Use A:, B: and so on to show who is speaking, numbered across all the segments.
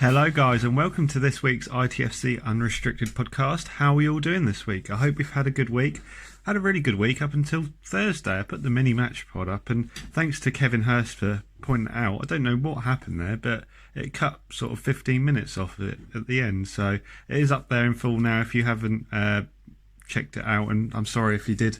A: Hello guys and welcome to this week's ITFC Unrestricted podcast. How are we all doing this week? I hope you've had a good week. Had a really good week up until Thursday. I put the mini match pod up and thanks to Kevin Hurst for pointing it out. I don't know what happened there, but it cut sort of 15 minutes off it at the end. So it is up there in full now if you haven't checked it out, and I'm sorry if you did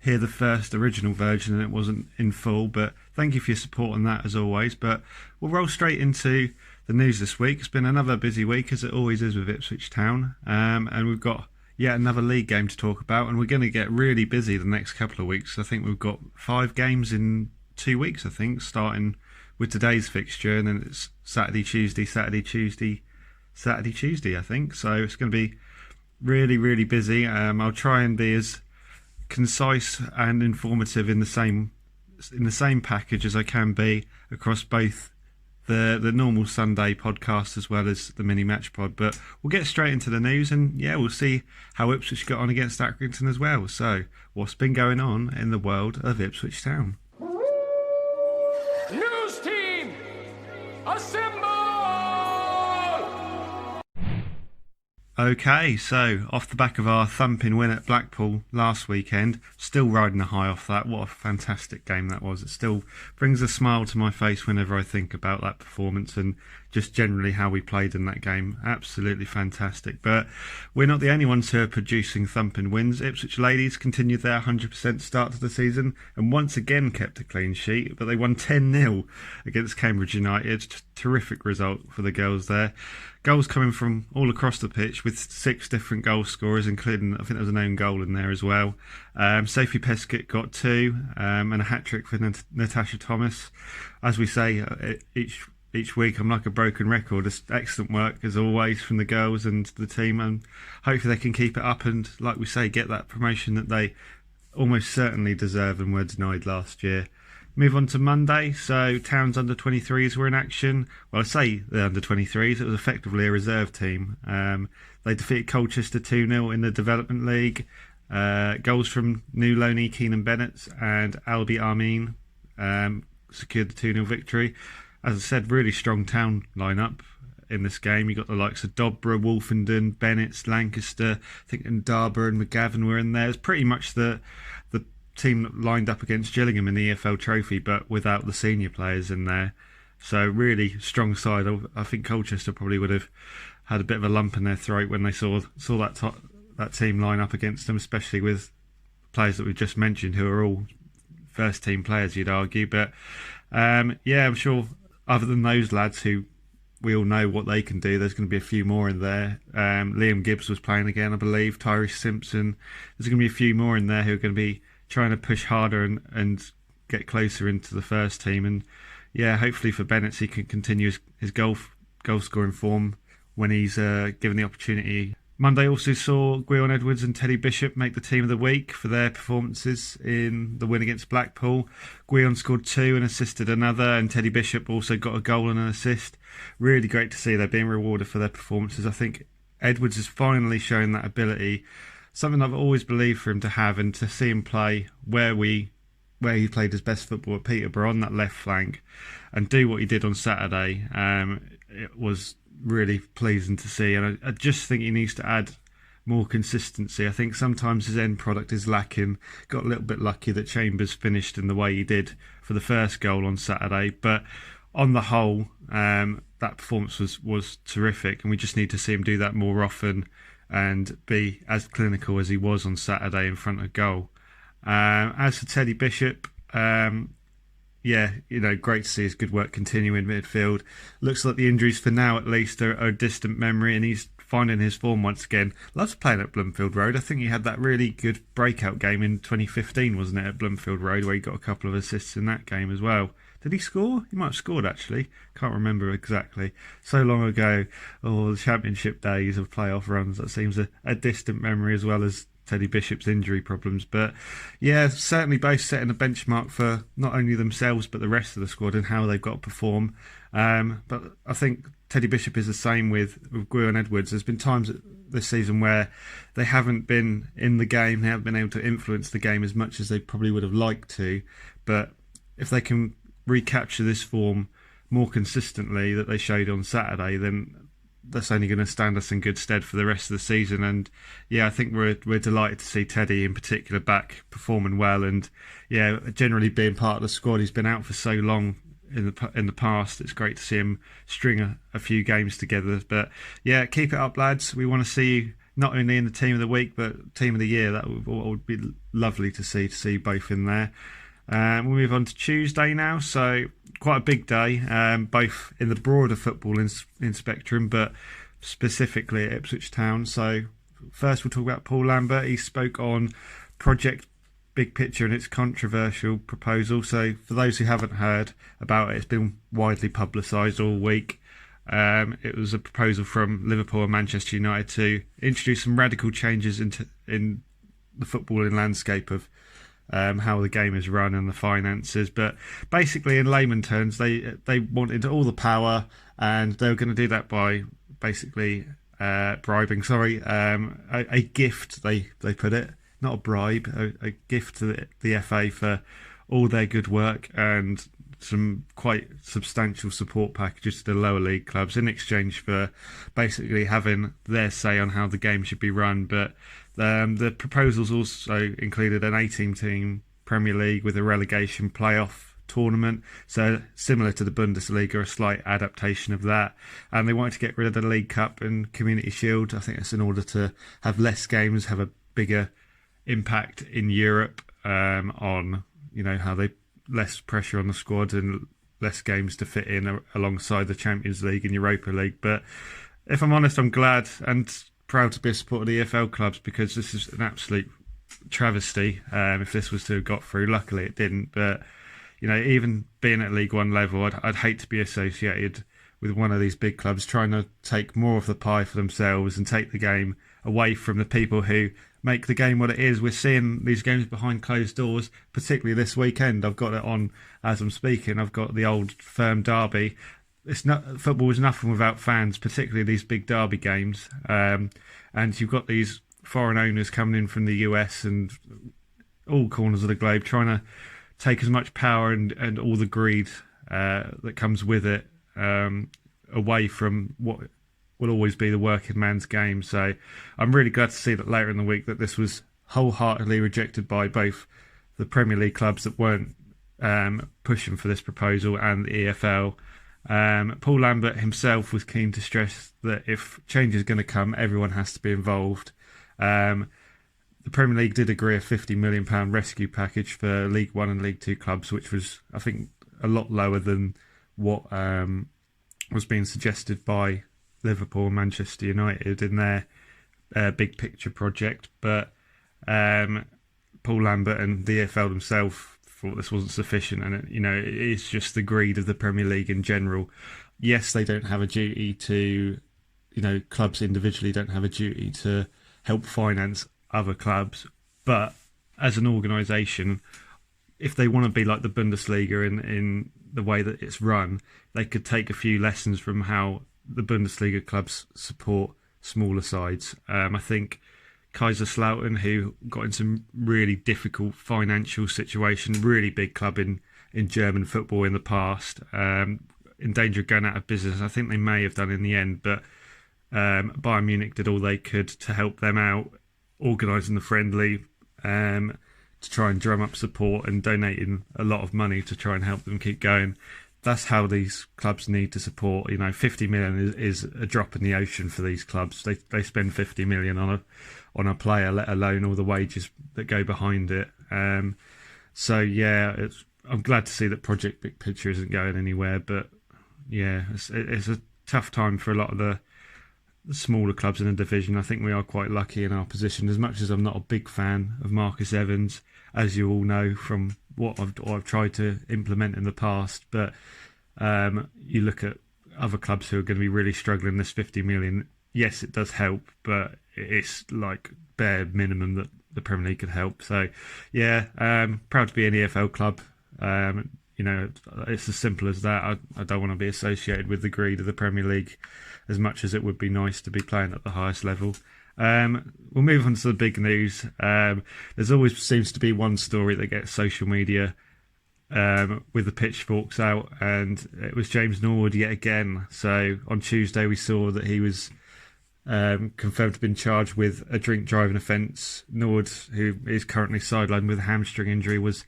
A: hear the first original version and it wasn't in full, but thank you for your support on that as always. But we'll roll straight into the news this week. It's been another busy week, as it always is with Ipswich Town, and we've got yet another league game to talk about, and we're going to get really busy the next couple of weeks. I think we've got 5 games in 2 weeks, I think, starting with today's fixture, and then it's Saturday, Tuesday, Saturday, Tuesday, Saturday, Tuesday, I think. So it's going to be really, really busy. I'll try and be as concise and informative in the same package as I can be across both the normal Sunday podcast as well as the mini match pod. But we'll get straight into the news, and yeah, we'll see how Ipswich got on against Accrington as well. So what's been going on in the world of Ipswich Town?
B: News team, assemble!
A: Okay, so off the back of our thumping win at Blackpool last weekend, still riding a high off that. What a fantastic game that was. It still brings a smile to my face whenever I think about that performance and just generally how we played in that game. Absolutely fantastic. But we're not the only ones who are producing thumping wins. Ipswich ladies continued their 100% start to the season and once again kept a clean sheet, but they won 10-0 against Cambridge United. Just terrific result for the girls there. Goals coming from all across the pitch with 6 different goal scorers, including, I think there was an own goal in there as well. Sophie Peskett got 2 and a hat-trick for Natasha Thomas. As we say each week, I'm like a broken record. It's excellent work as always from the girls and the team, and hopefully they can keep it up and, like we say, get that promotion that they almost certainly deserve and were denied last year. Move on to Monday. So Town's under-23s were in action. Well, I say the under-23s. It was effectively a reserve team. They defeated Colchester 2-0 in the Development League. Goals from New Loney, Keenan Bennett and Albi Armin secured the 2-0 victory. As I said, really strong Town lineup in this game. You got the likes of Dobra, Wolfenden, Bennett, Lancaster, I think Ndaba and McGavin were in there. It's pretty much the team that lined up against Gillingham in the EFL Trophy, but without the senior players in there. So really strong side. I think Colchester probably would have had a bit of a lump in their throat when they saw that team line up against them, especially with players that we've just mentioned who are all first team players, you'd argue. But yeah, I'm sure other than those lads who we all know what they can do, there's going to be a few more in there. Liam Gibbs was playing again, I believe. Tyrese Simpson. There's going to be a few more in there who are going to be trying to push harder and get closer into the first team. And yeah, hopefully for Bennett, he can continue his goal scoring form when he's given the opportunity. Monday also saw Gwion Edwards and Teddy Bishop make the team of the week for their performances in the win against Blackpool. Gwion scored 2 and assisted another, and Teddy Bishop also got a goal and an assist. Really great to see they're being rewarded for their performances. I think Edwards has finally shown that ability, something I've always believed for him to have, and to see him play where he played his best football at Peterborough on that left flank and do what he did on Saturday. It was really pleasing to see, and I just think he needs to add more consistency. I think sometimes his end product is lacking. Got a little bit lucky that Chambers finished in the way he did for the first goal on Saturday, but on the whole, that performance was terrific, and we just need to see him do that more often and be as clinical as he was on Saturday in front of goal. As for Teddy Bishop, yeah, great to see his good work continue in midfield. Looks like the injuries, for now at least, are a distant memory, and he's finding his form once again. Loves playing at Bloomfield Road. I think he had that really good breakout game in 2015, wasn't it, at Bloomfield Road, where he got a couple of assists in that game as well. Did he score? He might have scored, actually. Can't remember exactly. So long ago. Oh, the championship days of playoff runs. That seems a distant memory, as well as Teddy Bishop's injury problems. But yeah, certainly both setting a benchmark for not only themselves but the rest of the squad and how they've got to perform. But I think Teddy Bishop is the same with Gwion Edwards. There's been times this season where they haven't been in the game, they haven't been able to influence the game as much as they probably would have liked to. But if they can recapture this form more consistently that they showed on Saturday, then that's only going to stand us in good stead for the rest of the season. And yeah, I think we're delighted to see Teddy in particular back performing well, and yeah, generally being part of the squad. He's been out for so long in the past. It's great to see him string a few games together. But yeah, keep it up, lads. We want to see you not only in the team of the week but team of the year. That would be lovely to see both in there. We'll move on to Tuesday now. So quite a big day, both in the broader football in spectrum, but specifically at Ipswich Town. So first we'll talk about Paul Lambert. He spoke on Project Big Picture and its controversial proposal. So for those who haven't heard about it, it's been widely publicised all week. It was a proposal from Liverpool and Manchester United to introduce some radical changes in the footballing landscape of how the game is run and the finances. But basically, in layman terms, they wanted all the power, and they were going to do that by basically bribing. A gift. They put it, not a bribe, a gift to the FA for all their good work and some quite substantial support packages to the lower league clubs in exchange for basically having their say on how the game should be run. But the proposals also included an 18-team Premier League with a relegation playoff tournament, so similar to the Bundesliga, a slight adaptation of that. And they wanted to get rid of the League Cup and Community Shield. I think that's in order to have less games, have a bigger impact in Europe on, how they less pressure on the squad and less games to fit in alongside the Champions League and Europa League. But if I'm honest, I'm glad and proud to be a supporter of the EFL clubs, because this is an absolute travesty if this was to have got through. Luckily it didn't, but even being at League One level, I'd hate to be associated with one of these big clubs trying to take more of the pie for themselves and take the game away from the people who make the game what it is. We're seeing these games behind closed doors, particularly this weekend. I've got it on as I'm speaking. I've got the Old Firm derby. Football is nothing without fans, particularly these big derby games. And you've got these foreign owners coming in from the US and all corners of the globe trying to take as much power and all the greed that comes with it away from what will always be the working man's game. So I'm really glad to see that later in the week that this was wholeheartedly rejected by both the Premier League clubs that weren't pushing for this proposal and the EFL. Paul Lambert himself was keen to stress that if change is going to come, everyone has to be involved. The Premier League did agree a £50 million rescue package for League One and League Two clubs, which was, I think, a lot lower than what was being suggested by Liverpool and Manchester United in their big picture project. But Paul Lambert and the EFL themselves thought this wasn't sufficient, and it is just the greed of the Premier League in general. Yes, they don't have a duty to, clubs individually don't have a duty to help finance other clubs, but as an organisation, if they want to be like the Bundesliga in the way that it's run, they could take a few lessons from how the Bundesliga clubs support smaller sides. I think Kaiserslautern, who got in some really difficult financial situation, really big club in German football in the past, in danger of going out of business. I think they may have done in the end, but Bayern Munich did all they could to help them out, organising the friendly to try and drum up support and donating a lot of money to try and help them keep going. That's how these clubs need to support. 50 million is a drop in the ocean for these clubs. They spend 50 million on a player, let alone all the wages that go behind it. So yeah, I'm glad to see that Project Big Picture isn't going anywhere. But yeah, it's a tough time for a lot of the smaller clubs in the division. I think we are quite lucky in our position. As much as I'm not a big fan of Marcus Evans, as you all know from what I've tried to implement in the past, but you look at other clubs who are going to be really struggling. This 50 million, yes, it does help, but it's like bare minimum that the Premier League could help. So yeah, proud to be an EFL club. It's as simple as that. I don't want to be associated with the greed of the Premier League as much as it would be nice to be playing at the highest level. We'll move on to the big news. There's always seems to be one story that gets social media with the pitchforks out, and it was James Norwood yet again. So on Tuesday we saw that he was confirmed to have been charged with a drink driving offence. Norwood, who is currently sidelined with a hamstring injury, was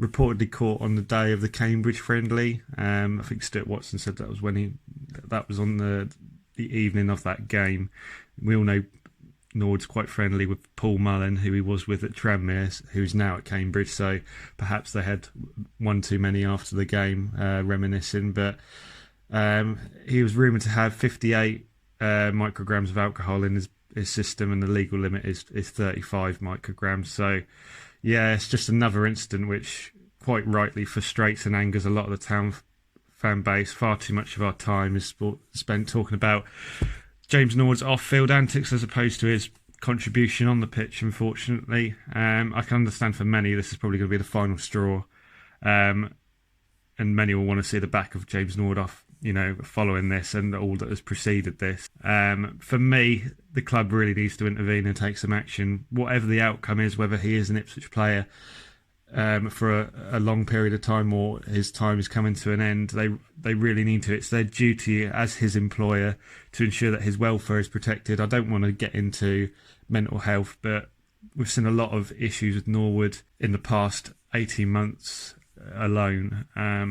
A: reportedly caught on the day of the Cambridge friendly. I think Stuart Watson said that was on the evening of that game. We all know Norwood's quite friendly with Paul Mullen, who he was with at Tranmere, who's now at Cambridge, so perhaps they had one too many after the game, reminiscing. But he was rumoured to have 58 micrograms of alcohol in his system, and the legal limit is 35 micrograms. So yeah, it's just another incident which quite rightly frustrates and angers a lot of the town fan base. Far too much of our time is spent talking about James Norwood's off-field antics as opposed to his contribution on the pitch, unfortunately. I can understand for many this is probably going to be the final straw, and many will want to see the back of James Norwood off, following this and all that has preceded this. For me, the club really needs to intervene and take some action, whatever the outcome is, whether he is an Ipswich player for a long period of time or his time is coming to an end. They really need to. It's their duty as his employer to ensure that his welfare is protected. I don't want to get into mental health, but we've seen a lot of issues with Norwood in the past 18 months alone.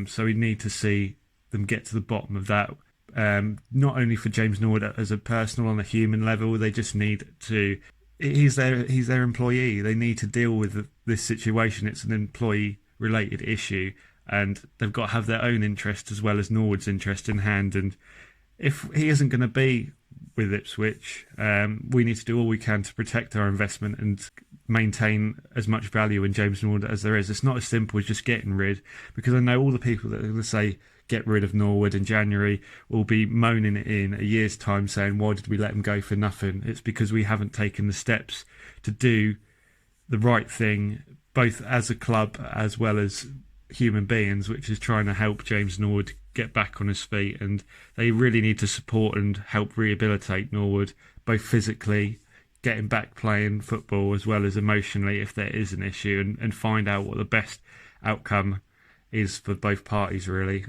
A: So we need to see them get to the bottom of that. Not only for James Norwood as a personal, on a human level, they just need to. He's their employee. They need to deal with this situation. It's an employee-related issue, and they've got to have their own interest as well as Norwood's interest in hand. And if he isn't going to be with Ipswich, we need to do all we can to protect our investment and maintain as much value in James Norwood as there is. It's not as simple as just getting rid, because I know all the people that are going to say get rid of Norwood in January will be moaning it in a year's time saying, why did we let him go for nothing? It's because we haven't taken the steps to do the right thing, both as a club as well as human beings, which is trying to help James Norwood get back on his feet. And they really need to support and help rehabilitate Norwood, both physically, getting back playing football, as well as emotionally if there is an issue, and find out what the best outcome is for both parties, really.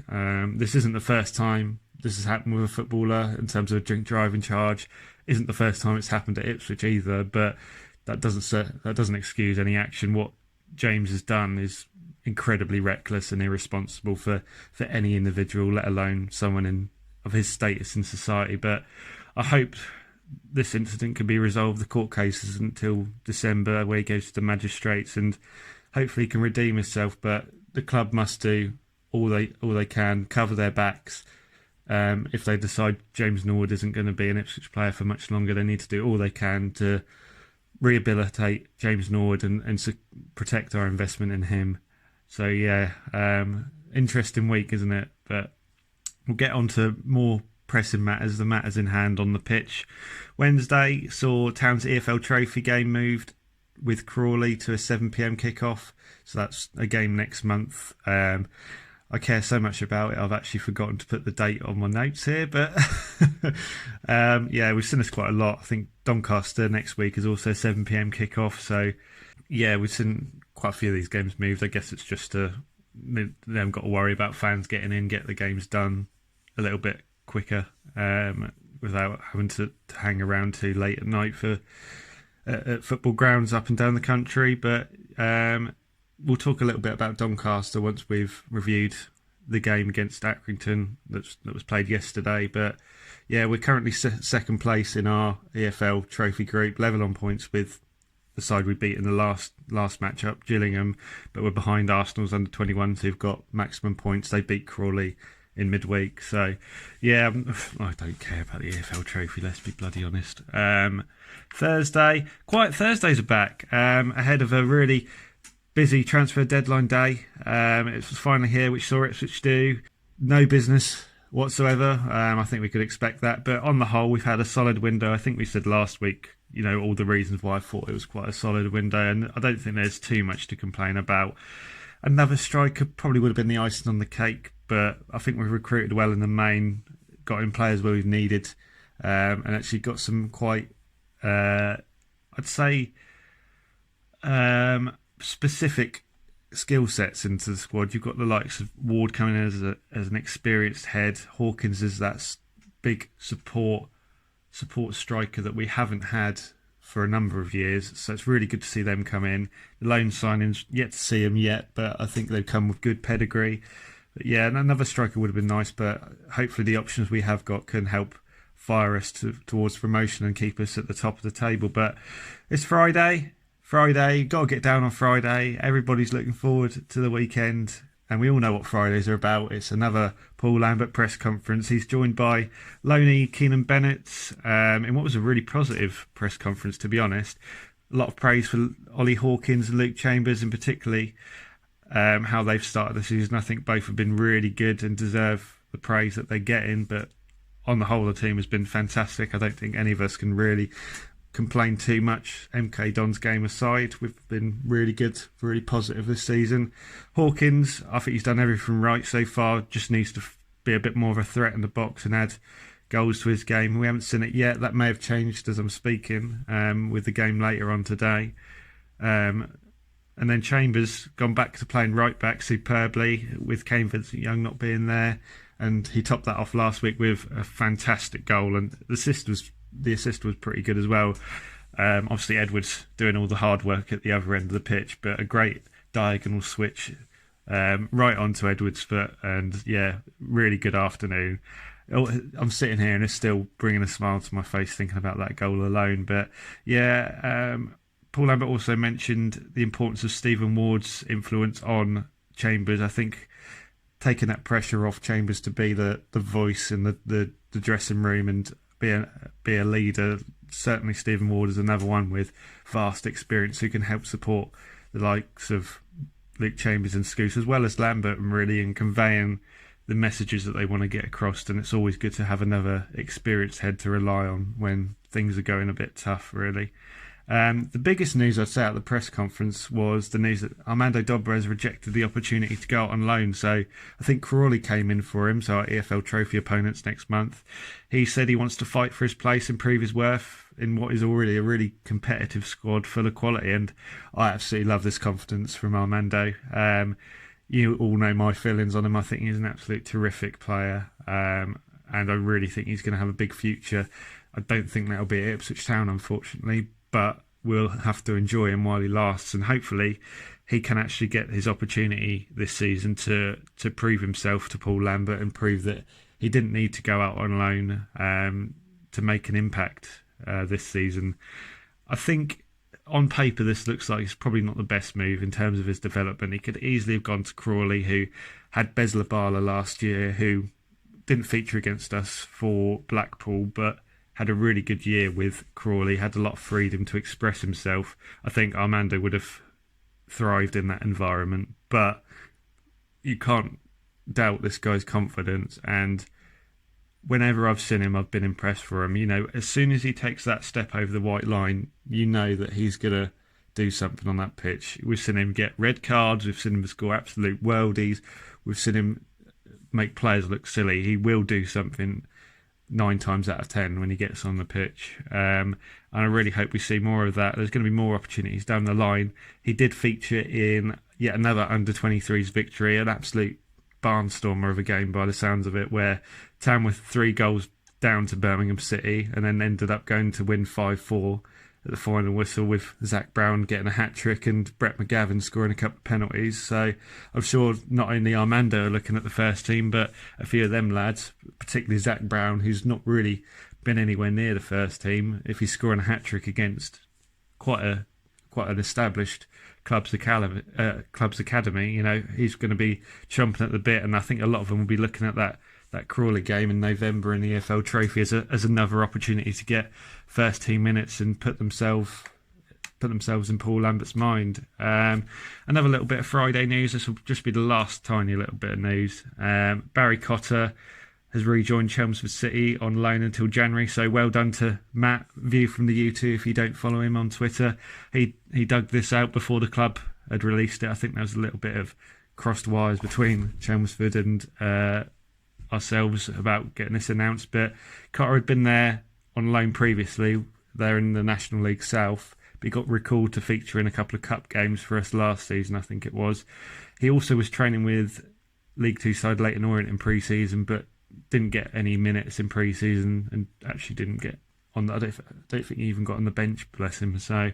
A: This isn't the first time this has happened with a footballer in terms of a drink driving charge. Isn't the first time it's happened at Ipswich either, but that doesn't excuse any action. What James has done is incredibly reckless and irresponsible for any individual, let alone someone of his status in society. But I hope this incident can be resolved. The court case isn't until December, where he goes to the magistrates, and hopefully he can redeem himself. But the club must do all they can, cover their backs. If they decide James Norwood isn't going to be an Ipswich player for much longer, they need to do all they can to rehabilitate James Norwood and protect our investment in him. So yeah, interesting week, isn't it? But we'll get on to more pressing matters, the matters in hand on the pitch. Wednesday saw Town's EFL Trophy game moved with Crawley to a 7 p.m. kickoff. So that's a game next month. I care so much about it, I've actually forgotten to put the date on my notes here. But yeah, we've seen this quite a lot. I think Doncaster next week is also a 7 p.m. kickoff. So yeah, we've seen quite a few of these games moved. I guess it's just they haven't got to worry about fans getting in, get the games done a little bit quicker without having to hang around too late at night for at football grounds up and down the country. But we'll talk a little bit about Doncaster once we've reviewed the game against Accrington that was played yesterday. But yeah, we're currently second place in our EFL Trophy group, level on points with the side we beat in the last matchup, Gillingham, but we're behind Arsenal's under-21s who've got maximum points. They beat Crawley in midweek. So yeah, I don't care about the EFL Trophy, let's be bloody honest. Thursdays are back ahead of a really busy transfer deadline day. It was finally here, which saw Ipswich do no business whatsoever. I think we could expect that, but on the whole we've had a solid window. I think we said last week, all the reasons why I thought it was quite a solid window, and I don't think there's too much to complain about. Another striker probably would have been the icing on the cake, but I think we've recruited well in the main, got in players where we've needed, and actually got some quite, I'd say, specific skill sets into the squad. You've got the likes of Ward coming in as an experienced head. Hawkins is that big support striker that we haven't had for a number of years. So it's really good to see them come in. The loan signings, yet to see them yet, but I think they've come with good pedigree. But yeah, another striker would have been nice, but hopefully the options we have got can help fire us towards promotion and keep us at the top of the table. But it's Friday, got to get down on Friday. Everybody's looking forward to the weekend, and we all know what Fridays are about. It's another Paul Lambert press conference. He's joined by Loney Keenan Bennett in what was a really positive press conference, to be honest. A lot of praise for Ollie Hawkins and Luke Chambers, in particularly how they've started the season. I think both have been really good and deserve the praise that they're getting, but on the whole, the team has been fantastic. I don't think any of us can really complain too much. MK Don's game aside, we've been really good, really positive this season. Hawkins, I think he's done everything right so far, just needs to be a bit more of a threat in the box and add goals to his game. We haven't seen it yet. That may have changed as I'm speaking with the game later on today. And then Chambers gone back to playing right back superbly with Kane Vincent-Young not being there, and he topped that off last week with a fantastic goal, and the assist was pretty good as well. Obviously Edwards doing all the hard work at the other end of the pitch, but a great diagonal switch right onto Edwards' foot, and yeah, really good afternoon. I'm sitting here and it's still bringing a smile to my face thinking about that goal alone. But yeah, Paul Lambert also mentioned the importance of Stephen Ward's influence on Chambers. I think taking that pressure off Chambers to be the voice in the dressing room and be a leader. Certainly Stephen Ward is another one with vast experience who can help support the likes of Luke Chambers and Scouse, as well as Lambert, and really in conveying the messages that they want to get across. And it's always good to have another experienced head to rely on when things are going a bit tough, really. The biggest news I'd say at the press conference was the news that Armando Dobra has rejected the opportunity to go out on loan. So I think Crawley came in for him, so our EFL Trophy opponents next month. He said he wants to fight for his place and prove his worth in what is already a really competitive squad full of quality. And I absolutely love this confidence from Armando. You all know my feelings on him. I think he's an absolute terrific player, and I really think he's going to have a big future. I don't think that'll be at Ipswich Town, unfortunately, but we'll have to enjoy him while he lasts, and hopefully he can actually get his opportunity this season to prove himself to Paul Lambert and prove that he didn't need to go out on loan to make an impact this season. I think on paper this looks like it's probably not the best move in terms of his development. He could easily have gone to Crawley, who had Bez Labala last year, who didn't feature against us for Blackpool, but had a really good year with Crawley, had a lot of freedom to express himself. I think Armando would have thrived in that environment, but you can't doubt this guy's confidence, and whenever I've seen him, I've been impressed for him. You know, as soon as he takes that step over the white line, you know that he's going to do something on that pitch. We've seen him get red cards, we've seen him score absolute worldies, we've seen him make players look silly. He will do something 9 times out of 10 when he gets on the pitch, and I really hope we see more of that. There's going to be more opportunities down the line. He did feature in yet another under-23s victory, an absolute barnstormer of a game by the sounds of it, where Tamworth 3 goals down to Birmingham City and then ended up going to win 5-4 at the final whistle, with Zach Brown getting a hat-trick and Brett McGavin scoring a couple of penalties. So I'm sure not only Armando are looking at the first team, but a few of them lads, particularly Zach Brown, who's not really been anywhere near the first team. If he's scoring a hat-trick against quite an established club's academy, you know, he's going to be chomping at the bit, and I think a lot of them will be looking at that Crawley game in November in the EFL Trophy as another opportunity to get first team minutes and put themselves in Paul Lambert's mind. Another little bit of Friday news. This will just be the last tiny little bit of news. Barry Cotter has rejoined Chelmsford City on loan until January, so well done to Matt, view from the U2 if you don't follow him on Twitter. He dug this out before the club had released it. I think there was a little bit of crossed wires between Chelmsford and ourselves about getting this announced, but Cotter had been there on loan previously. They're in the National League South, but he got recalled to feature in a couple of cup games for us last season, I think it was. He also was training with League Two side Leyton Orient in pre-season, but didn't get any minutes in pre-season and actually didn't get on the, I don't think he even got on the bench, bless him. So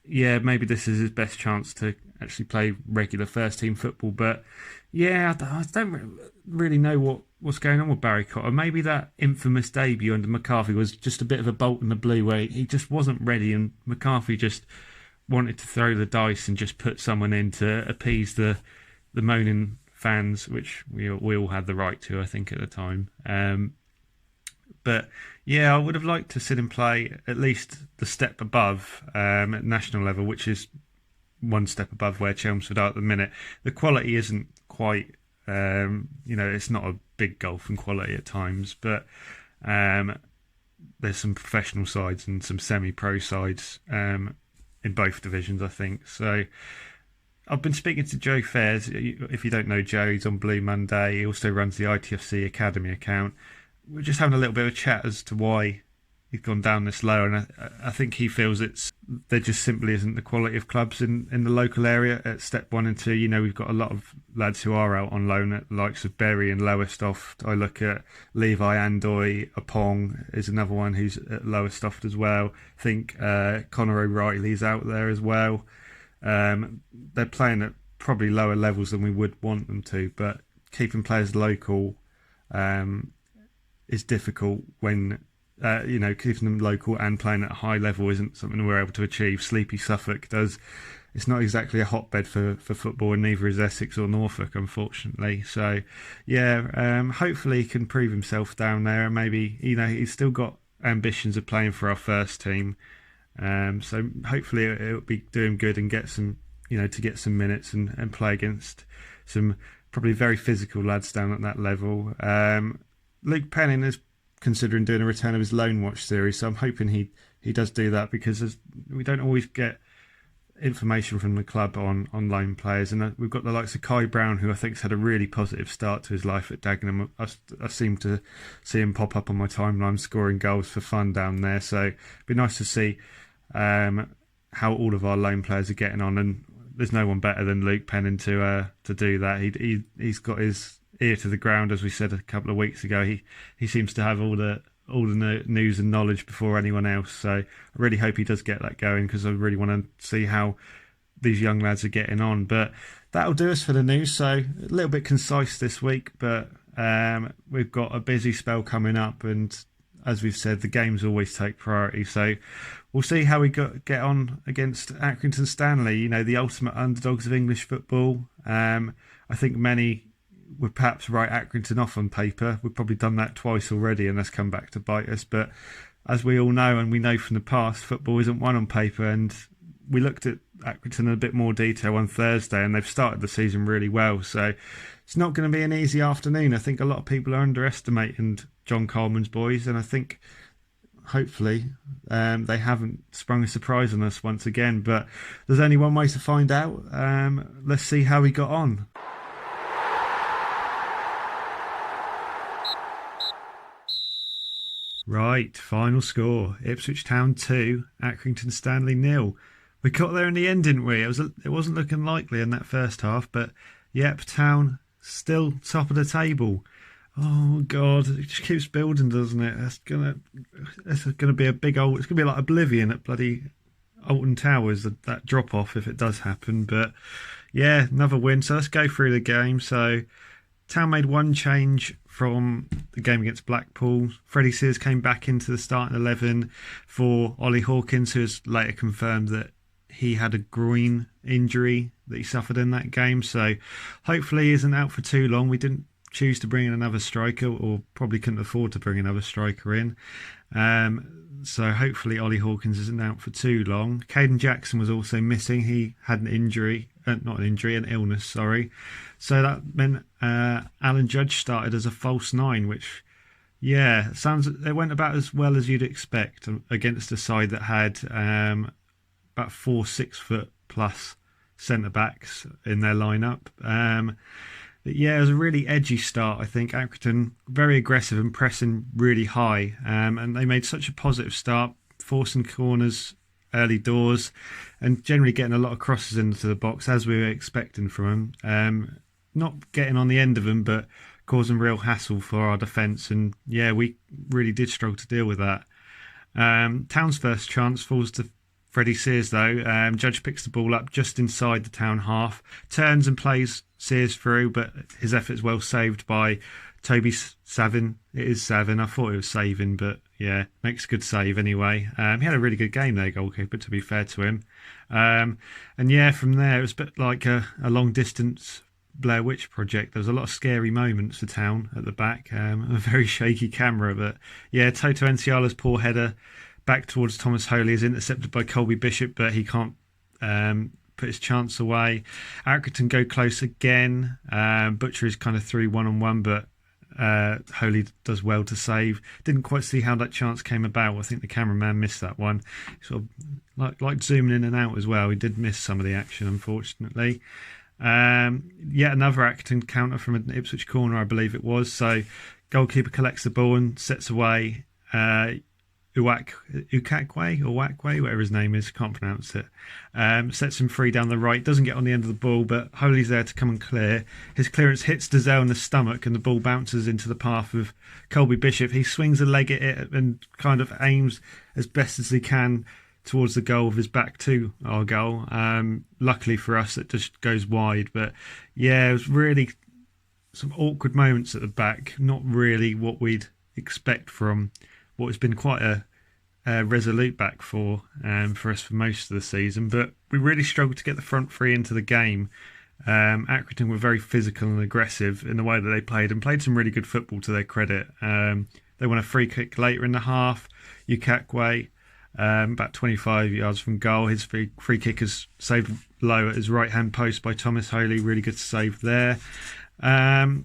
A: yeah, maybe this is his best chance to actually play regular first team football. But yeah, I don't really know what's going on with Barry Cotter. Maybe that infamous debut under McCarthy was just a bit of a bolt in the blue where he just wasn't ready, and McCarthy just wanted to throw the dice and just put someone in to appease the moaning fans, which we all had the right to, I think, at the time. But yeah, I would have liked to see him play at least the step above at national level, which is one step above where Chelmsford are at the minute. The quality isn't quite, it's not a big gulf in quality at times, but there's some professional sides and some semi-pro sides in both divisions, I think. So I've been speaking to Joe Fairs. If you don't know Joe, he's on Blue Monday. He also runs the ITFC Academy account. We're just having a little bit of a chat as to why he's gone down this low, and I think he feels there just simply isn't the quality of clubs in the local area at step 1 and 2. We've got a lot of lads who are out on loan at the likes of Bury and Lowestoft. I look at Levi Andoy, Apong is another one who's at Lowestoft as well. I think Conor O'Reilly's out there as well. They're playing at probably lower levels than we would want them to, but keeping players local is difficult when keeping them local and playing at a high level isn't something we're able to achieve. Sleepy Suffolk it's not exactly a hotbed for football, and neither is Essex or Norfolk, unfortunately. So yeah, hopefully he can prove himself down there, and maybe he's still got ambitions of playing for our first team. So hopefully it'll be doing good and get some minutes and play against some probably very physical lads down at that level. Luke Penning is considering doing a return of his Loan Watch series, so I'm hoping he does do that, because we don't always get information from the club on loan players, and we've got the likes of Kai Brown, who I think has had a really positive start to his life at Dagenham. I seem to see him pop up on my timeline scoring goals for fun down there, so it'd be nice to see how all of our loan players are getting on, and there's no one better than Luke Penning to do that. He's got his ear to the ground, as we said a couple of weeks ago. He seems to have all the news and knowledge before anyone else. So I really hope he does get that going, because I really want to see how these young lads are getting on. But that'll do us for the news. So a little bit concise this week, but we've got a busy spell coming up, and as we've said, the games always take priority. So we'll see how we get on against Accrington Stanley, the ultimate underdogs of English football. I think many would perhaps write Accrington off on paper. We've probably done that twice already, and that's come back to bite us. But as we all know, and we know from the past, football isn't won on paper. And we looked at Accrington in a bit more detail on Thursday, and they've started the season really well. So it's not going to be an easy afternoon. I think a lot of people are underestimating John Coleman's boys, and I think hopefully they haven't sprung a surprise on us once again. But there's only one way to find out. Let's see how we got on. Right, final score: Ipswich Town 2, Accrington Stanley 0. We got there in the end, didn't we? It wasn't looking likely in that first half, but yep, Town still top of the table. Oh God, it just keeps building, doesn't it? It's gonna be a big old. It's gonna be like Oblivion at bloody Alton Towers. That drop off if it does happen. But yeah, another win. So let's go through the game. So Town made one change from the game against Blackpool. Freddie Sears came back into the starting 11 for Ollie Hawkins, who has later confirmed that he had a groin injury that he suffered in that game. So hopefully he isn't out for too long. We didn't choose to bring in another striker, or probably couldn't afford to bring another striker in. So hopefully Ollie Hawkins isn't out for too long. Caden Jackson was also missing. He had an illness, sorry. So that meant Alan Judge started as a false 9, which, yeah, it went about as well as you'd expect against a side that had about 4 6-foot plus centre-backs in their lineup. Yeah, it was a really edgy start, I think. Accrington, very aggressive and pressing really high. And they made such a positive start, forcing corners early doors and generally getting a lot of crosses into the box as we were expecting from him. Not getting on the end of them, but causing real hassle for our defence. And yeah, we really did struggle to deal with that. Town's first chance falls to Freddie Sears though. Judge picks the ball up just inside the Town half, turns and plays Sears through, but his effort's well saved by Toby Savin. It is Savin. I thought it was Savin, but yeah, makes a good save anyway. He had a really good game there, goalkeeper, to be fair to him. And yeah, from there it was a bit like a long distance Blair Witch project. There was a lot of scary moments for Town at the back. A very shaky camera, but yeah, Toto Enciala's poor header back towards Thomas Holy is intercepted by Colby Bishop, but he can't put his chance away. Accrington go close again. Butcher is kind of through one-on-one, but Holy does well to save. Didn't quite see how that chance came about. I think the cameraman missed that one. Sort of like zooming in and out as well. He did miss some of the action, unfortunately. Yet another Accrington counter from an Ipswich corner, I believe it was. So goalkeeper collects the ball and sets away. Uwakwe, whatever his name is, can't pronounce it. Sets him free down the right, doesn't get on the end of the ball, but Holy's there to come and clear. His clearance hits Dazelle in the stomach and the ball bounces into the path of Colby Bishop. He swings a leg at it and kind of aims as best as he can towards the goal with his back to our goal. Luckily for us, it just goes wide. But yeah, it was really some awkward moments at the back. Not really what we'd expect from what has been quite a resolute back for us for most of the season. But we really struggled to get the front three into the game. Accrington were very physical and aggressive in the way that they played and played some really good football to their credit. They won a free kick later in the half. Ukakwe, about 25 yards from goal. His free kick is saved low at his right-hand post by Thomas Holy. Really good save there. And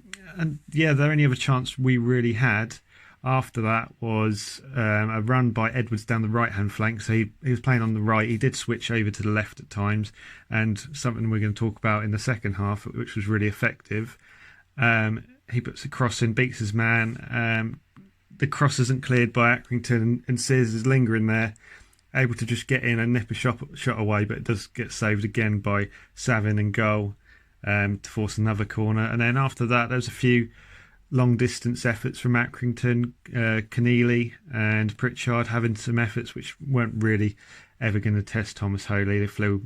A: yeah, the only other chance we really had after that was a run by Edwards down the right-hand flank. So he was playing on the right. He did switch over to the left at times, and something we're going to talk about in the second half, which was really effective. He puts a cross in, beats his man. The cross isn't cleared by Accrington, and Sears is lingering there, able to just get in and nip a shot away, but it does get saved again by Savin and goal to force another corner. And then after that, there was a few long distance efforts from Accrington. Keneally and Pritchard having some efforts which weren't really ever going to test Thomas Holy. They flew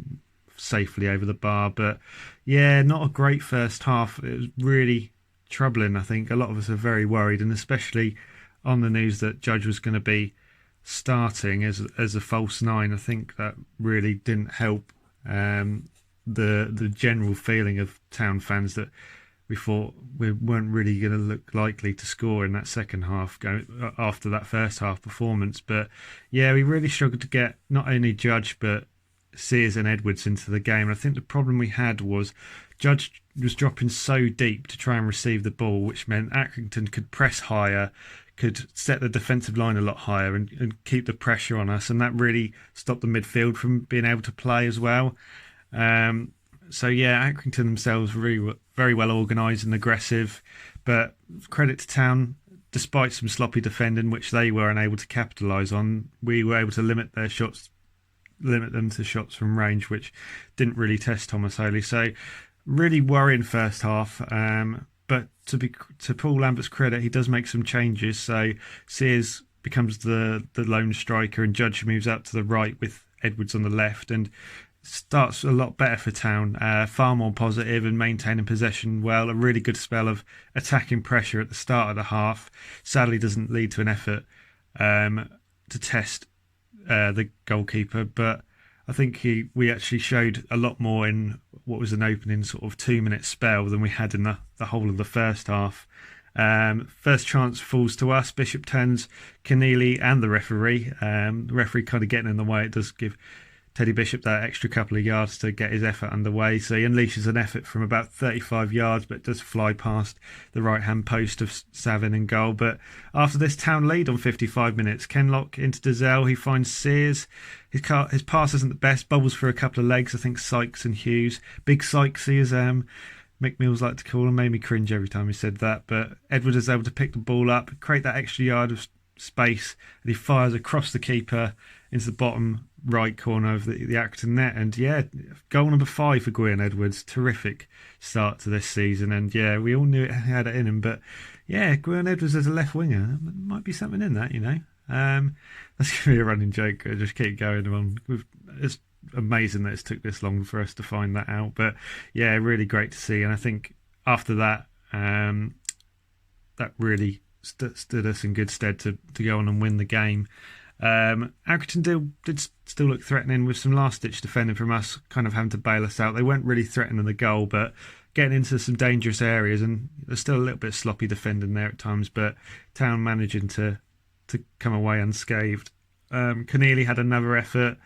A: safely over the bar, but yeah, not a great first half. It was really troubling. I think a lot of us are very worried, and especially on the news that Judge was going to be starting as a false nine. I think that really didn't help the general feeling of Town fans that we thought we weren't really going to look likely to score in that second half after that first half performance. But yeah, we really struggled to get not only Judge but Sears and Edwards into the game. And I think the problem we had was Judge was dropping so deep to try and receive the ball, which meant Accrington could press higher, could set the defensive line a lot higher and keep the pressure on us. And that really stopped the midfield from being able to play as well. So yeah, Accrington themselves were very well organised and aggressive, but credit to Town, despite some sloppy defending which they were unable to capitalise on, we were able to limit them to shots from range, which didn't really test Thomas Holy. So really worrying first half, but to Paul Lambert's credit, he does make some changes. So Sears becomes the lone striker and Judge moves out to the right with Edwards on the left, and starts a lot better for Town, far more positive and maintaining possession well. A really good spell of attacking pressure at the start of the half. Sadly doesn't lead to an effort to test the goalkeeper, but I think we actually showed a lot more in what was an opening sort of 2-minute spell than we had in the whole of the first half. First chance falls to us. Bishop turns Keneally and the referee. The referee kind of getting in the way. It does give Teddy Bishop that extra couple of yards to get his effort underway. So he unleashes an effort from about 35 yards, but it does fly past the right-hand post of Savin in goal. But after this, Town lead on 55 minutes. Kenlock into Dazelle. He finds Sears. His pass isn't the best. Bubbles for a couple of legs. I think Sykes and Hughes. Big Sykesy, as Mick Mills liked to call him. Made me cringe every time he said that. But Edwards is able to pick the ball up, create that extra yard of space, and he fires across the keeper into the bottom right corner of the Accrington net. And yeah, goal number 5 for Gwyn Edwards. Terrific start to this season. And yeah, we all knew it had it in him, but yeah, Gwyn Edwards as a left winger, there might be something in that, you know. That's going to be a running joke. I just keep going on. It's amazing that it's took this long for us to find that out, but yeah, really great to see. And I think after that, that really stood us in good stead to go on and win the game. Accrington did still look threatening with some last-ditch defending from us, kind of having to bail us out. They weren't really threatening the goal, but getting into some dangerous areas, and there's still a little bit of sloppy defending there at times, but Town managing to come away unscathed. Keneally had another effort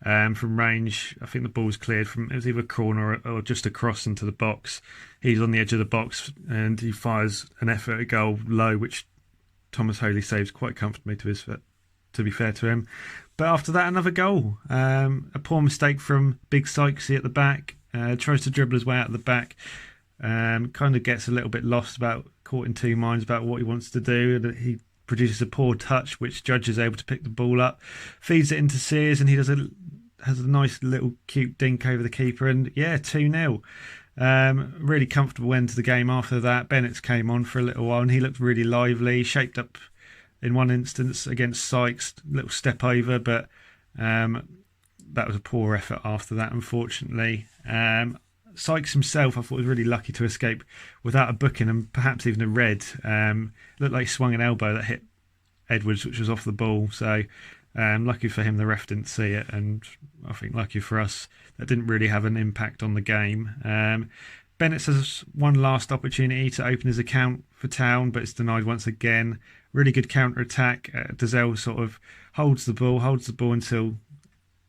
A: from range. I think the ball was cleared from, it was either a corner or just across into the box. He's on the edge of the box and he fires an effort, a goal low, which Thomas Holy saves quite comfortably to be fair to him. But after that, another goal. A poor mistake from Big Sykesy at the back. Tries to dribble his way out of the back. Kind of gets a little bit lost, caught in two minds about what he wants to do. And he produces a poor touch, which Judge is able to pick the ball up, feeds it into Sears, and he has a nice little cute dink over the keeper. And yeah, 2-0. Really comfortable end to the game after that. Bennett's came on for a little while and he looked really lively, shaped up in one instance against Sykes, little step over, but that was a poor effort after that, unfortunately. Sykes himself, I thought, was really lucky to escape without a booking and perhaps even a red. Looked like he swung an elbow that hit Edwards, which was off the ball. So lucky for him, the ref didn't see it, and I think lucky for us, that didn't really have an impact on the game. Bennett has one last opportunity to open his account for Town, but it's denied once again. Really good counter-attack. Dazelle sort of holds the ball until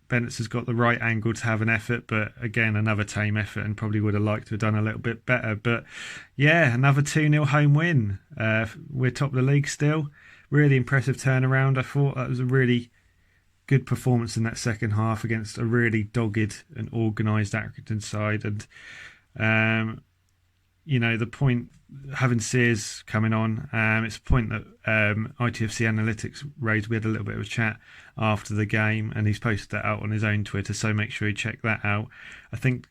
A: Bennett has got the right angle to have an effort, but again, another tame effort and probably would have liked to have done a little bit better. But yeah, another 2-0 home win. We're top of the league still. Really impressive turnaround. I thought that was a really good performance in that second half against a really dogged and organised Accrington side. And, you know, the point, having Sears coming on, it's a point that ITFC Analytics raised. We had a little bit of a chat after the game and he's posted that out on his own Twitter, so make sure you check that out. I think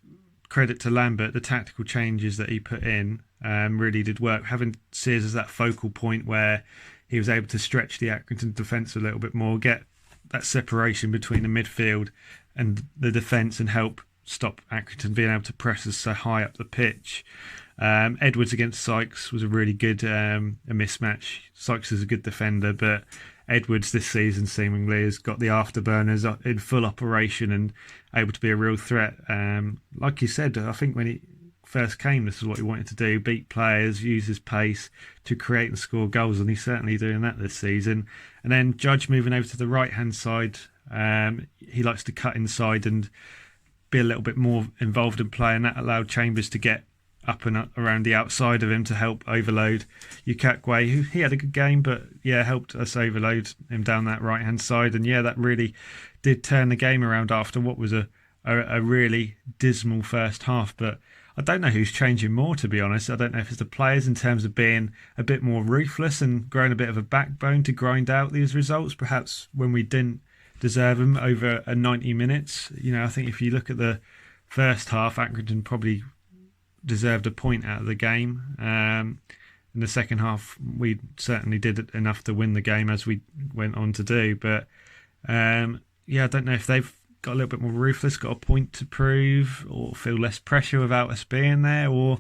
A: credit to Lambert, the tactical changes that he put in really did work. Having Sears as that focal point where he was able to stretch the Accrington defence a little bit more, get that separation between the midfield and the defence and help stop Accrington being able to press us so high up the pitch. Edwards against Sykes was a really good a mismatch. Sykes is a good defender, but Edwards this season seemingly has got the afterburners in full operation and able to be a real threat. Like you said, I think when he first came, this is what he wanted to do: beat players, use his pace to create and score goals, and he's certainly doing that this season. And then Judge moving over to the right hand side, he likes to cut inside and be a little bit more involved in play, and that allowed Chambers to get up and around the outside of him to help overload Ukakwe, who he had a good game, but yeah, helped us overload him down that right hand side. And yeah, that really did turn the game around after what was a really dismal first half. But I don't know who's changing more, to be honest. I don't know if it's the players in terms of being a bit more ruthless and growing a bit of a backbone to grind out these results, perhaps when we didn't deserve them over a 90 minutes. You know, I think if you look at the first half, Accrington probably deserved a point out of the game. In the second half, we certainly did enough to win the game, as we went on to do. But yeah, I don't know if they've got a little bit more ruthless, got a point to prove, or feel less pressure without us being there, or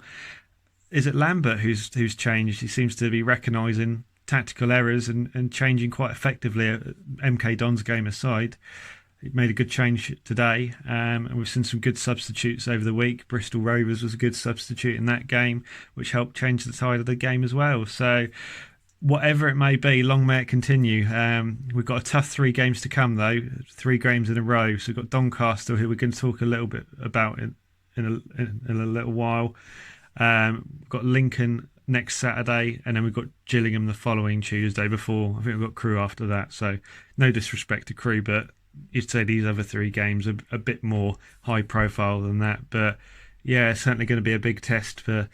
A: is it Lambert who's changed? He seems to be recognising tactical errors and changing quite effectively. MK Don's game aside, he made a good change today, and we've seen some good substitutes over the week. Bristol Rovers was a good substitute in that game, which helped change the tide of the game as well. So whatever it may be, long may it continue. We've got a tough 3 games to come, though, 3 games in a row. So we've got Doncaster, who we're going to talk a little bit about in a little while. We've got Lincoln next Saturday, and then we've got Gillingham the following Tuesday before. I think we've got Crewe after that. So no disrespect to Crewe, but you'd say these other 3 games are a bit more high profile than that. But yeah, it's certainly going to be a big test for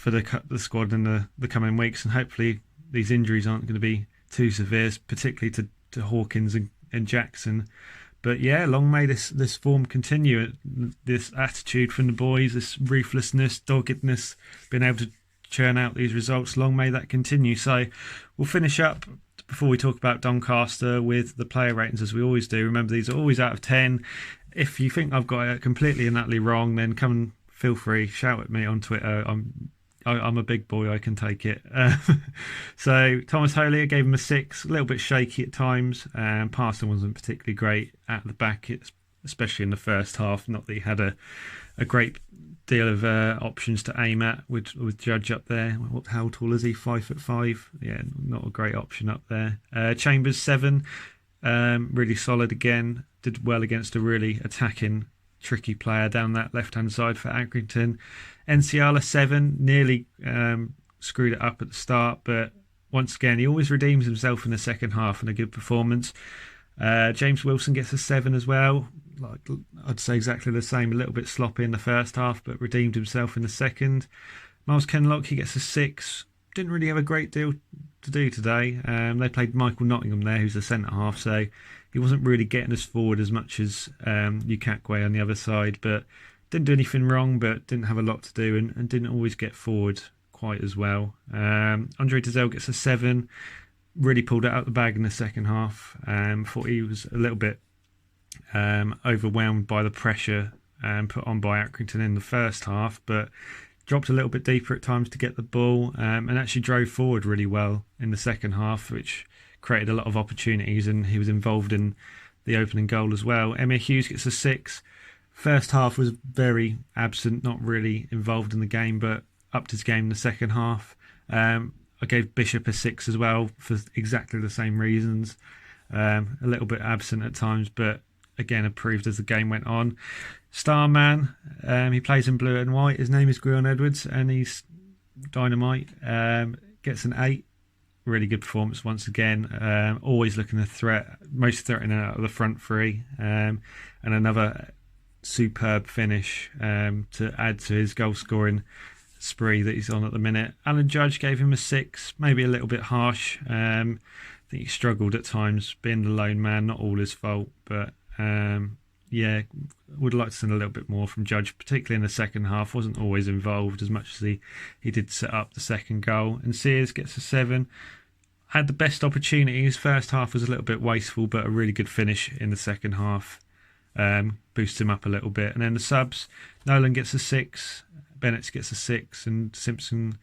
A: the squad in the coming weeks, and hopefully these injuries aren't going to be too severe, particularly to Hawkins and and Jackson. But yeah, long may this form continue. This attitude from the boys, this ruthlessness, doggedness, being able to churn out these results. Long may that continue. So we'll finish up before we talk about Doncaster with the player ratings, as we always do. Remember, these are always out of 10. If you think I've got it completely and utterly wrong, then come and feel free, shout at me on Twitter. I'm a big boy, I can take it. So Thomas Holier gave him a 6, a little bit shaky at times. Parson wasn't particularly great at the back, especially in the first half. Not that he had a great deal of options to aim at with Judge up there. How tall is he? 5'5". Yeah, not a great option up there. Chambers 7, really solid again. Did well against a really attacking, tricky player down that left-hand side for Accrington. Enciala 7, nearly screwed it up at the start, but once again, he always redeems himself in the second half and a good performance. James Wilson gets a 7 as well. Like, I'd say exactly the same, a little bit sloppy in the first half, but redeemed himself in the second. Miles Kenlock, he gets a 6. Didn't really have a great deal to do today. They played Michael Nottingham there, who's the centre-half, so he wasn't really getting us forward as much as Ukakwe on the other side, but didn't do anything wrong, but didn't have a lot to do and didn't always get forward quite as well. Andre Dazelle gets a 7. Really pulled it out the bag in the second half. Thought he was a little bit overwhelmed by the pressure put on by Accrington in the first half, but dropped a little bit deeper at times to get the ball and actually drove forward really well in the second half, which created a lot of opportunities, and he was involved in the opening goal as well. Emir Hughes gets a 6. First half was very absent, not really involved in the game, but upped his game in the second half. I gave Bishop a 6 as well for exactly the same reasons. A little bit absent at times, but again improved as the game went on. Starman, he plays in blue and white. His name is Grion Edwards, and he's dynamite. Gets an 8. Really good performance once again. Always looking a threat, most threatening out of the front three, and another superb finish to add to his goal scoring spree that he's on at the minute. Alan Judge gave him a 6, maybe a little bit harsh. I think he struggled at times being the lone man, not all his fault, but yeah, would like to see a little bit more from Judge, particularly in the second half. Wasn't always involved as much as he did set up the second goal. And Sears gets a 7. Had the best opportunities. First half was a little bit wasteful, but a really good finish in the second half. Boosts him up a little bit. And then the subs, Nolan gets a 6, Bennett gets a 6, and Simpson,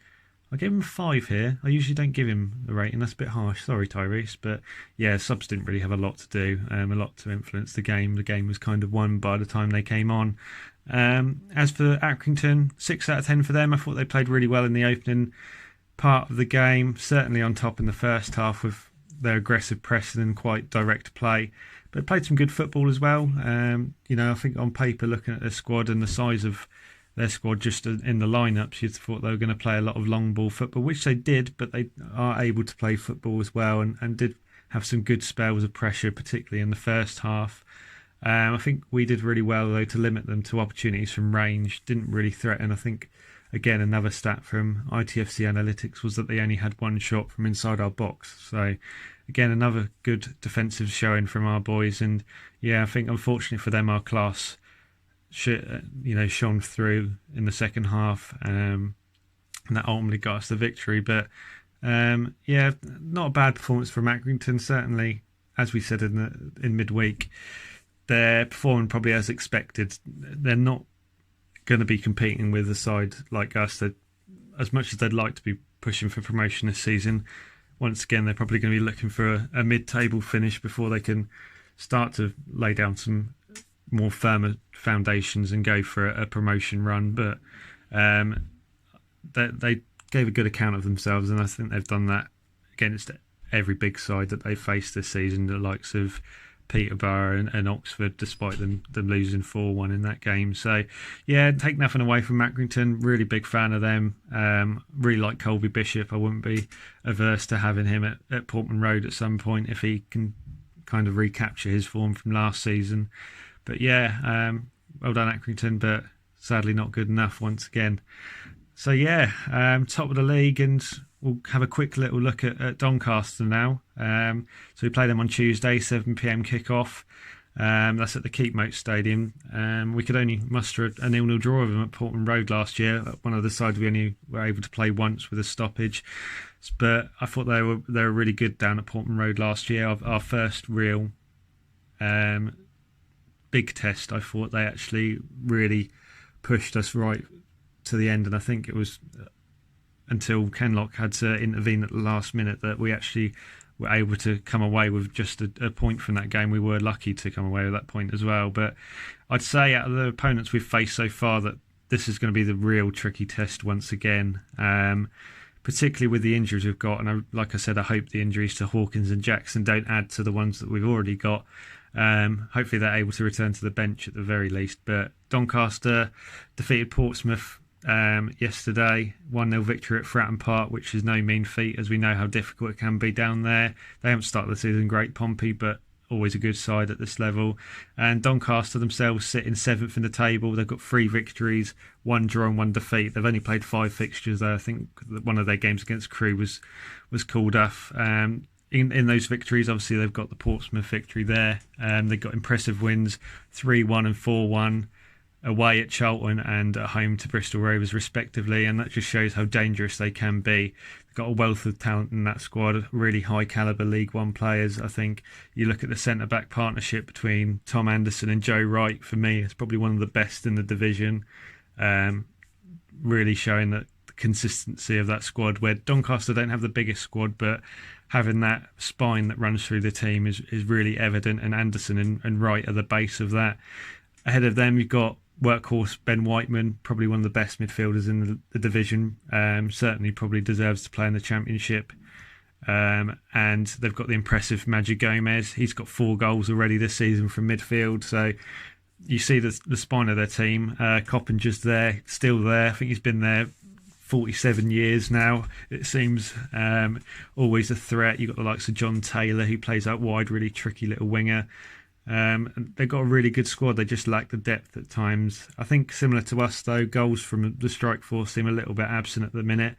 A: I gave him a 5 here. I usually don't give him a rating, that's a bit harsh, sorry Tyrese, but yeah, subs didn't really have a lot to do, a lot to influence the game. The game was kind of won by the time they came on. As for Accrington, 6 out of 10 for them. I thought they played really well in the opening part of the game, certainly on top in the first half with their aggressive pressing and quite direct play, but played some good football as well. I think on paper, looking at their squad and the size of their squad just in the lineups, you'd thought they were going to play a lot of long ball football, which they did, but they are able to play football as well, and did have some good spells of pressure, particularly in the first half. I think we did really well, though, to limit them to opportunities from range. Didn't really threaten. I think, again, another stat from ITFC Analytics was that they only had 1 shot from inside our box. So, again, another good defensive showing from our boys. And, yeah, I think, unfortunately for them, our class shone through in the second half, and that ultimately got us the victory. But yeah, not a bad performance from Accrington. Certainly, as we said in midweek, they're performing probably as expected. They're not going to be competing with a side like us that, as much as they'd like to be pushing for promotion this season, once again they're probably going to be looking for a mid-table finish before they can start to lay down some more firmer foundations and go for a promotion run. But they gave a good account of themselves, and I think they've done that against every big side that they've faced this season, the likes of Peterborough and Oxford, despite them losing 4-1 in that game. So yeah, take nothing away from Accrington. Really big fan of them. Really like Colby Bishop. I wouldn't be averse to having him at Portman Road at some point if he can kind of recapture his form from last season. But yeah, well done Accrington, but sadly not good enough once again. So yeah, top of the league, and we'll have a quick little look at Doncaster now. So we play them on Tuesday, 7 p.m. kickoff. That's at the Keepmoat Stadium. We could only muster a 0-0 draw of them at Portman Road last year. One of the sides we only were able to play once with a stoppage. But I thought they were really good down at Portman Road last year. Our first real big test. I thought they actually really pushed us right to the end, and I think it was until Kenlock had to intervene at the last minute that we actually were able to come away with just a point from that game. We were lucky to come away with that point as well. But I'd say out of the opponents we've faced so far that this is going to be the real tricky test once again, particularly with the injuries we've got. And like I said, I hope the injuries to Hawkins and Jackson don't add to the ones that we've already got. Hopefully they're able to return to the bench at the very least. But Doncaster defeated Portsmouth yesterday, 1-0 victory at Fratton Park, which is no mean feat, as we know how difficult it can be down there. They haven't started the season great, Pompey, but always a good side at this level. And Doncaster themselves sit in 7th in the table. They've got 3 victories, 1 draw and 1 defeat. They've only played 5 fixtures though. I think one of their games against Crewe was called off. In those victories, obviously they've got the Portsmouth victory there. They've got impressive wins, 3-1 and 4-1. Away at Charlton and at home to Bristol Rovers respectively, and that just shows how dangerous they can be. They've got a wealth of talent in that squad, really high calibre League One players. I think you look at the centre-back partnership between Tom Anderson and Joe Wright, for me it's probably one of the best in the division, really showing that the consistency of that squad, where Doncaster don't have the biggest squad, but having that spine that runs through the team is really evident, and Anderson and Wright are the base of that. Ahead of them you've got workhorse Ben Whiteman, probably one of the best midfielders in the division. Certainly probably deserves to play in the Championship. And they've got the impressive Magic Gomez. He's got 4 goals already this season from midfield. So you see the spine of their team. Coppinger's there, still there. I think he's been there 47 years now, it seems. Always a threat. You've got the likes of John Taylor, who plays out wide, really tricky little winger. They've got a really good squad. They just lack the depth at times. I think similar to us though, goals from the strike force seem a little bit absent at the minute.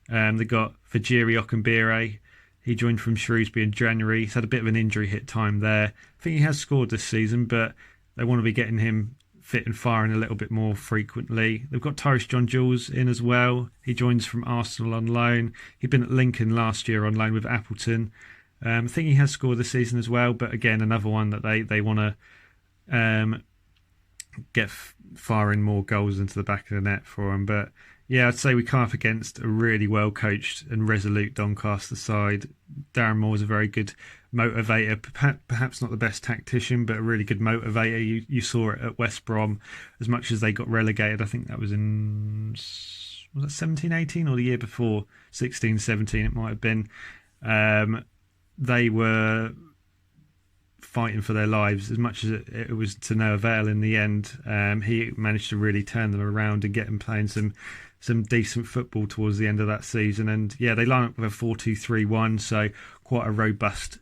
A: They've got Fajiri Okunbire. He joined from Shrewsbury in January. He's had a bit of an injury hit time there. I think he has scored this season, but they want to be getting him fit and firing a little bit more frequently. They've got Tyrus John Jules in as well. He joins from Arsenal on loan. He'd been at Lincoln last year on loan with Appleton. I think he has scored this season as well, but again, another one that they want to get firing more goals into the back of the net for him. But yeah, I'd say we come up against a really well coached and resolute Doncaster side. Darren Moore's a very good motivator, perhaps not the best tactician, but a really good motivator. You saw it at West Brom, as much as they got relegated. I think that was in, was that 17-18 or the year before, 16-17 it might have been. They were fighting for their lives, as much as it was to no avail in the end. He managed to really turn them around and get them playing some decent football towards the end of that season. And yeah, they line up with a 4-2-3-1, so quite a robust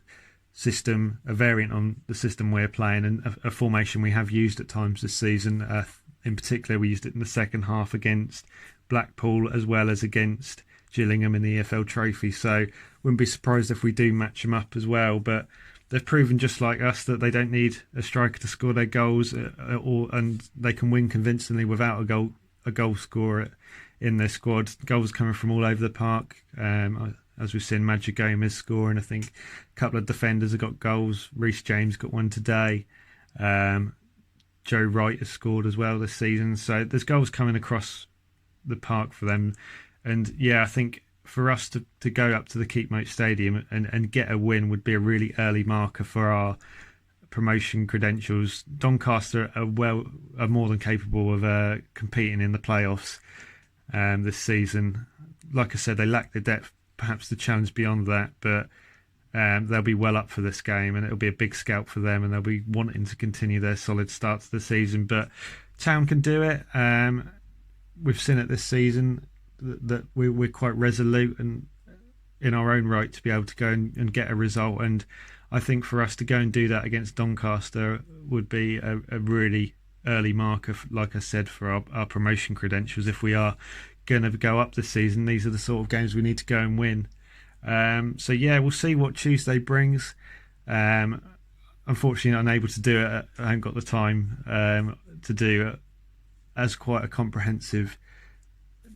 A: system, a variant on the system we're playing, and a formation we have used at times this season. In particular, we used it in the second half against Blackpool as well as against Gillingham in the EFL Trophy, so wouldn't be surprised if we do match them up as well. But they've proven, just like us, that they don't need a striker to score their goals, and they can win convincingly without a goal scorer in their squad. Goals coming from all over the park, as we've seen Magic Gomez scoring. I think a couple of defenders have got goals. Reece James got one today. Joe Wright has scored as well this season, so there's goals coming across the park for them. And yeah, I think for us to go up to the Keepmoat Stadium and get a win would be a really early marker for our promotion credentials. Doncaster are more than capable of competing in the playoffs this season. Like I said, they lack the depth, perhaps the challenge beyond that, but they'll be well up for this game, and it'll be a big scalp for them, and they'll be wanting to continue their solid start to the season. But Town can do it. We've seen it this season that we're quite resolute and in our own right to be able to go and get a result, and I think for us to go and do that against Doncaster would be a really early marker, like I said, for our promotion credentials, if we are going to go up this season, these are the sort of games we need to go and win. So yeah, we'll see what Tuesday brings. Unfortunately, unable to do it. I haven't got the time to do it as quite a comprehensive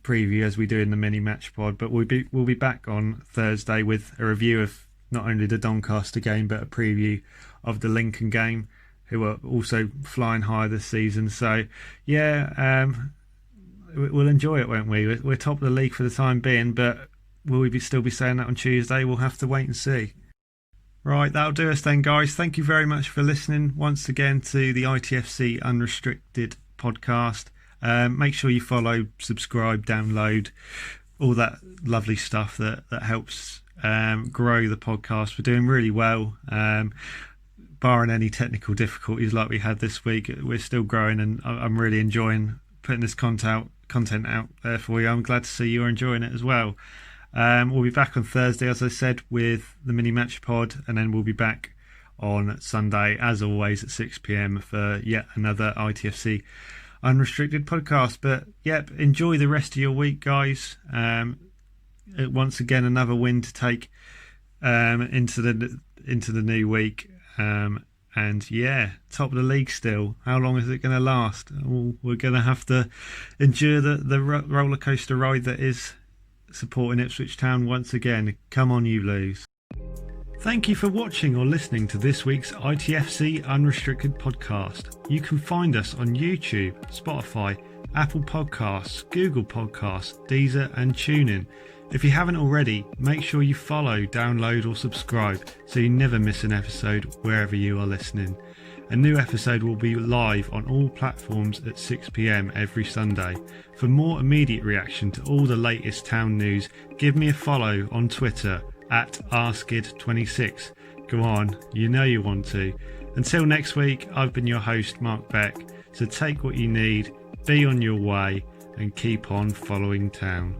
A: preview as we do in the mini match pod. But we'll be back on Thursday with a review of not only the Doncaster game but a preview of the Lincoln game, who are also flying high this season. So yeah, we'll enjoy it, won't we? We're top of the league for the time being, but will we still be saying that on Tuesday? We'll have to wait and see. Right, that'll do us then, guys. Thank you very much for listening once again to the ITFC Unrestricted podcast. Make sure you follow, subscribe, download, all that lovely stuff that helps grow the podcast. We're doing really well. Barring any technical difficulties like we had this week, we're still growing, and I'm really enjoying putting this content out there for you. I'm glad to see you're enjoying it as well. We'll be back on Thursday, as I said, with the mini match pod, and then we'll be back on Sunday, as always, at 6 p.m. for yet another ITFC Unrestricted podcast. But yep, enjoy the rest of your week, guys. Once again, another win to take into the new week. And yeah, top of the league still. How long is it going to last? We're going to have to endure the roller coaster ride that is supporting Ipswich Town once again. Come on, you Blues. Thank you for watching or listening to this week's ITFC Unrestricted podcast. You can find us on YouTube, Spotify, Apple Podcasts, Google Podcasts, Deezer and TuneIn. If you haven't already, make sure you follow, download or subscribe so you never miss an episode wherever you are listening. A new episode will be live on all platforms at 6 p.m. every Sunday. For more immediate reaction to all the latest town news, give me a follow on Twitter at rskid26. Go on, you know you want to. Until next week, I've been your host, Mark Beck. So take what you need, be on your way and keep on following town.